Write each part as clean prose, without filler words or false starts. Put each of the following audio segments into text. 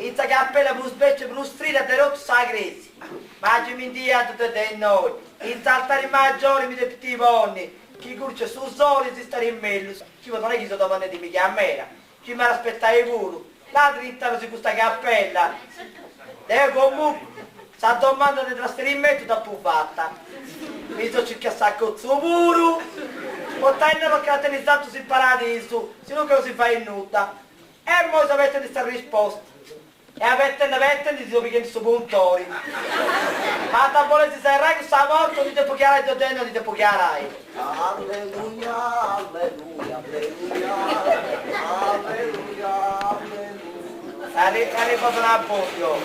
inizia che appella per un specchio, per un strida, te rotto sa crisi. Ma ci mi dia tutte te noi, inizia altari maggiori, mi dei timoni, chi curce su soli si sta in meglio, ci non è che sono domande di mica a me, ci mi aspettare pure, la dritta si questa cappella, e comunque, sa domanda di trasferimento da più fatta, mi sono cercato a saccozzo pure, potendo caratterizzato sul paradiso, se non che lo si fa in nuda, e voi sapete di questa risposta. E avete di dove che sono puntori. Ma da vuole si sai che sta morto, dite pochiarai do genio, dite pochiarai. Alleluia, alleluia, alleluia, alleluia, alleluia. È arrivato un appoggio.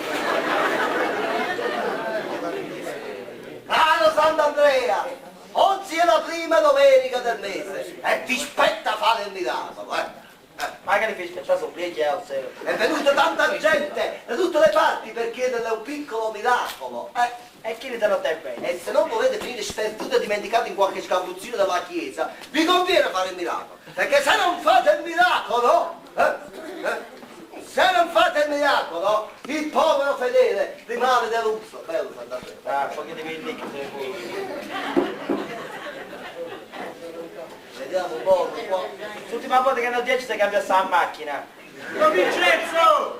Caro Sant'Andrea, oggi è la prima domenica del mese e ti spetta fare il miracolo, Magari vi aspetta sopra, È venuta tanta gente da tutte le parti per chiederle un piccolo miracolo, E chi ne te lo dà bene? E se non volete finire sperduti e dimenticati in qualche scappuzzino della chiesa, vi conviene fare il miracolo. Perché se non fate il miracolo, se non fate il miracolo, il povero fedele rimane deluso. Bello, Sant'Andrea. Ah, poi devi lì che te ne Vediamo un po' qua. l'ultima volta che hanno 10 si cambia sta macchina. Don Vincenzo!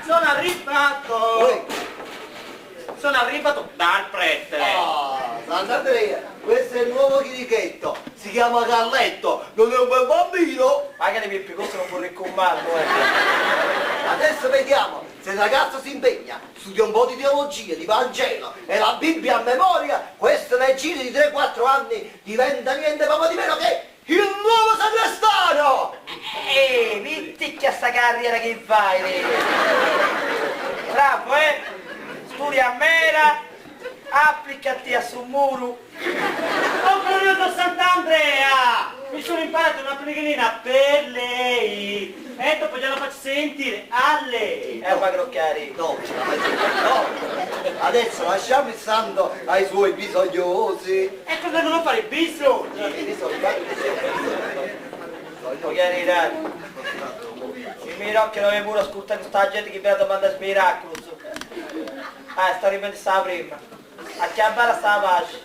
Sono arrivato! Sono arrivato dal prete! Ah, Sant'Andrea, questo è il nuovo chirichetto. Si chiama Carletto, non è un bel bambino. Magari più piccolo non può ricommarlo, Adesso vediamo se il ragazzo si impegna, studia un po' di teologia, di Vangelo e la Bibbia a memoria, questo nel giro di 3-4 anni diventa niente proprio di meno che il nuovo sagrestano! Vitticchia sta carriera che fai, Bravo, studi a mera, applicati a sul muro. Ho venuto Sant'Andrea! Mi sono imparato una pregherina per lei! E dopo gliela faccio sentire a lei! Ma crocchiari. No, no, adesso lasciamo il santo ai suoi bisognosi. E cosa devono fare i bisogni? Crocchiari, il miracolo non è pure ascoltare questa gente che viene a domandare miracolo. Sto ripetendo prima. A chiamare sta pace.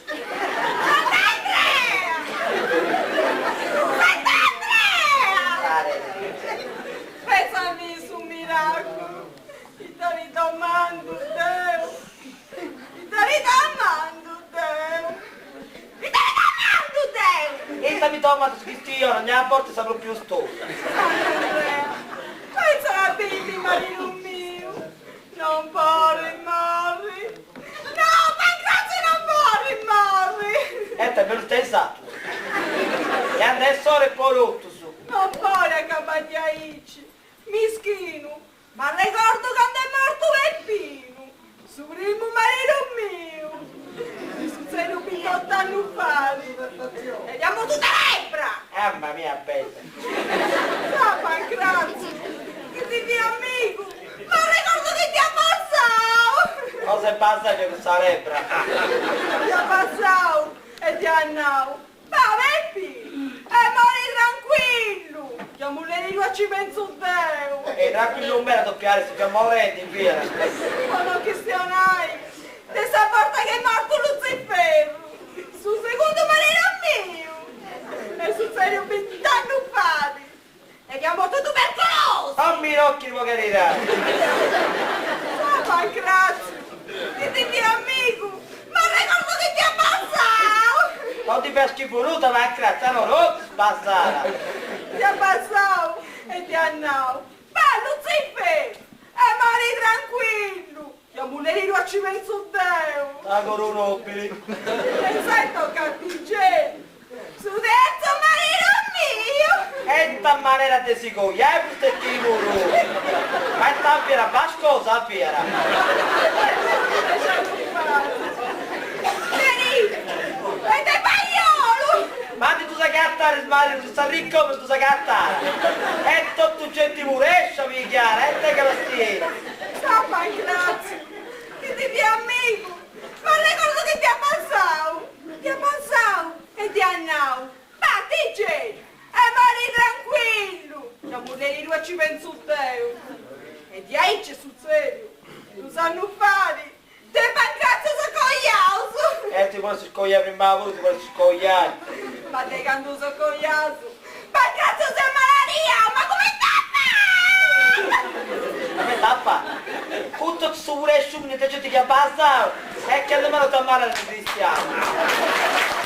Pensami su un miracolo, ti ridomando Dio, E mi toma scrittino, non a volte saprò più storia. Andrea, pensa alla Bibbia, marito mio, non può rimorri, no, Pancrazio non può rimorri, Te per te esatto. E adesso è poi rotto su. non può accabbare a Ici, mischino, ma ricordo quando è morto Peppino, su primo marito mio. Sei un 28 anni fa, e diamo tutta lebbra! Mamma mia bella. Ah, Pancrazio, che ti dia amico, ma ricordo che ti ammazzavo! Cosa passa che questa lebbra? Ti ammazzavo e ti annavo. Ma Peppi, e mori tranquillo, chiamo le io ci penso Dio. E tranquillo non me la doppiare, si chiama morendo in via. Ma non questionai, ti sa porta che è morto Luciferro, sul secondo marito mio, e sul serio 20 anni fa, e che ha morto tubercoloso. Non mi occhi di carità. Ah, Pancrazio, che ti dia amico, ma ricordo che ti ammazzavo. Non ti fai schifo nuda, ma a crazza, no, non spazzata. Ti ammazzavo e ti annavo. Ma Luciferro, e mori tranquillo, chiamo le io ci penso Dio. La coronobili. E sai toccato il cielo, su terzo marito mio. E ta maniera te si coglia, questo è chi muro. Ma sta fiera, bascosa fiera. E te paiolo! Ma tu sai cattare, sbaglio, tu sei ricco, ma tu sai cattare. E tutto gente mure, esci, chiara, e te che la stieni. Sta Pancrazio, che ti dia amico, ma ricordo che ti ammazzavo e ti annavo. Ma ti c'è, e mori tranquillo, la moglie di due ci penso Dio. E ti hai c'è sul serio. Non sanno fare. Te mancazzo so cogliato. Ti vuoi scogliare prima lavoro, ti vuoi scogliare. Ma te quando so cogliato. Ma cazzo sei malaria, ma come tappa? Ma che tappa? Tutto su pure asciugni, te c'è che basta. E che almeno ti ammala il cristiano.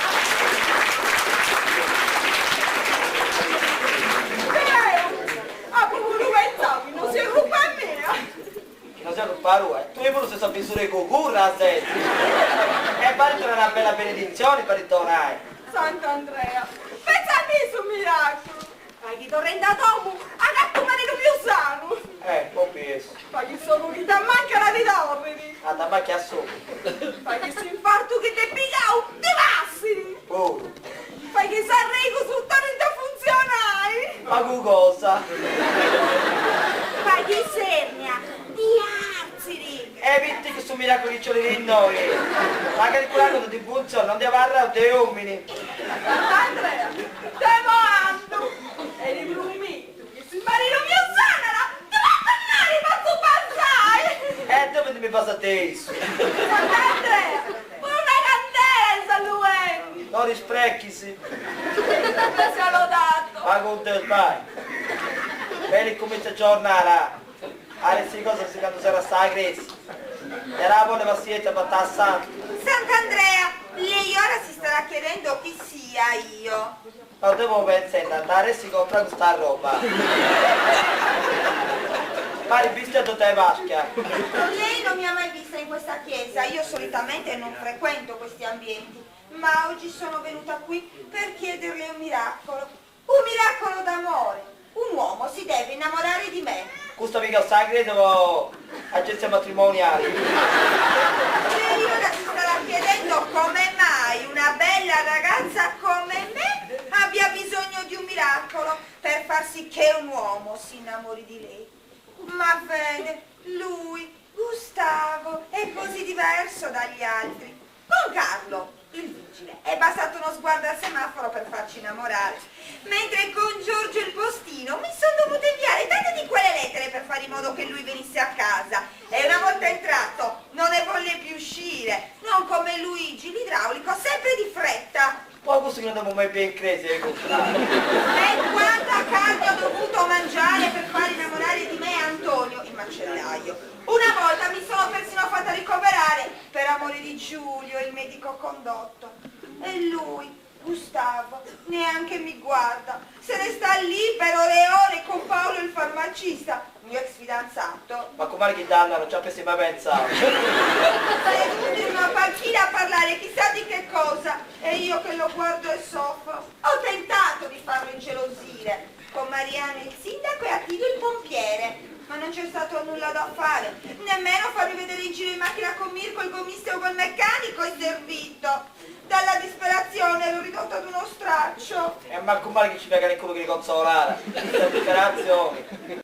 Non si è colpa mia! Non sei colpa tua, tu hai voluto questa misura di cucurra, senti. E parito una bella benedizione per il tonai. Sant'Andrea, pensa a me su miracolo! Fai chi torrenda domo, a gatto marito più sano! Ho visto. Fai che sono che ti manca la di dormire! Ah, da macchia sopra. Fai che si infarto che ti pigao, ti passi! Oh, Fai che s'arrego sul torrente funzionai! ma che cosa? Fai che sernia, ti arziri! E vitti che sono miracoli di noi. Magari quando ti funziona, non ti parla dei uomini. Sant'Andrea, te ando! E di brumito, che si marito mio sanara, ti va a tornare, ma tu passai! E dove mi passa adesso? Sant'Andrea, una candela sta lui! Non risprechisi. Sempre sia lodato! Ma con te vai. Bene comincia a giornare. Adesso di cosa si quando sarà sta a Grecia. Era la buona pazienza per tassare. Sant'Andrea, lei ora si starà chiedendo chi sia io. Ma devo pensare di andare e si compra questa roba. Pare visto a tutte le vasche. Lei non mi ha mai vista in questa chiesa, io solitamente non frequento questi ambienti, ma oggi sono venuta qui per chiederle un miracolo d'amore. Un uomo si deve innamorare di me. Questo mica sta a Grecia o agenzia matrimoniali. Lei ora si starà chiedendo come mai una bella ragazza come me abbia bisogno di un miracolo per far sì che un uomo si innamori di lei. Ma vede, lui, Gustavo, è così diverso dagli altri. Con Carlo, il vigile, è bastato uno sguardo al semaforo per farci innamorare. Mentre con Giorgio il postino mi sono dovuta inviare tante di quelle lettere per fare in modo che lui venisse a casa. E una volta entrato non ne volle più uscire. Non come Luigi, l'idraulico, sempre di fretta. Ma questo che non abbiamo mai ben cresi è il contrario. E quanta carne ho dovuto mangiare per far innamorare di me Antonio, il macellaio. Una volta mi sono persino fatta ricoverare per amore di Giulio, il medico condotto. E lui, Gustavo, neanche mi guarda. Se ne sta lì per ore e ore con Paolo il farmacista, mio ex fidanzato. Ma come che danno, non ci avessi mai pensato. Seduto in una panchina a parlare chissà di che cosa e io che lo guardo e soffro. Ho tentato di farlo ingelosire con Mariana il sindaco e Attilio il pompiere, ma non c'è stato nulla da fare, nemmeno farmi vedere in giro in macchina con Mirko il gommista o col meccanico è servito. Dalla disperazione l'ho ridotto ad uno straccio. E ma come che ci frega nel culo che li consolare? Queste disperazioni.